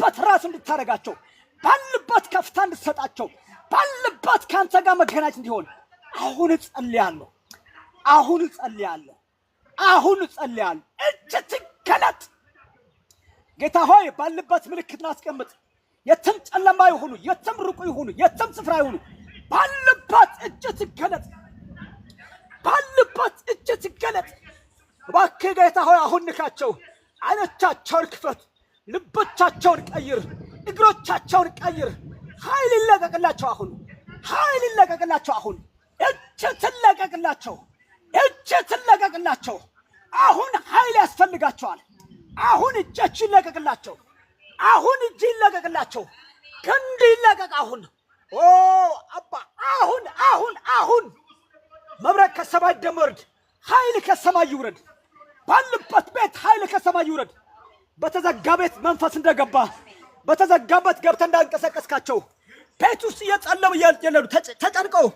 ባሉበት ራስ እንድታረጋቸው ባሉበት ከፍታ እንድትሰጣቸው ባሉበት ካንተ ጋር መገናኘት እንዲሆን አሁን ጸልያለሁ እጅ ትገለጥ ጌታ ሆይ ባሉበት ምልክት አስቀምጥ የትም ጨለማ ይሁኑ የትም ሩቁ ይሁኑ የትም ስፍራ ይሁኑ ባሉበት እጅ ትገለጥ እባክህ ጌታ ሆይ አሁን ንካቸው አይኖቻቸውን ክፈት ልቦቻቸውን ቀይር እግሮቻቸውን ቀይር ኃይል ይለቀቅላቸው አሁን እጅ ትለቀቅላቸው አሁን ኃይል ያስፈልጋቸዋል አሁን እጃችሁ ይለቀቅላቸው አሁን እጅ ይለቀቅላቸው ክንድ ይለቀቅ አሁን ኦ አባ አሁን መብረቅ ከሰማይ ደመርድ ኃይል ከሰማይ ይውረድ ባሉበት ቤት ኃይል ከሰማይ ይውረድ በተዘጋ ቤት መንፈስ እንደገባ በተዘጋበት ገብተ እንዳንቀሳቀስካቸው ቤት ውስጥ እየጸለሙ እያለሉ ተጨንቀው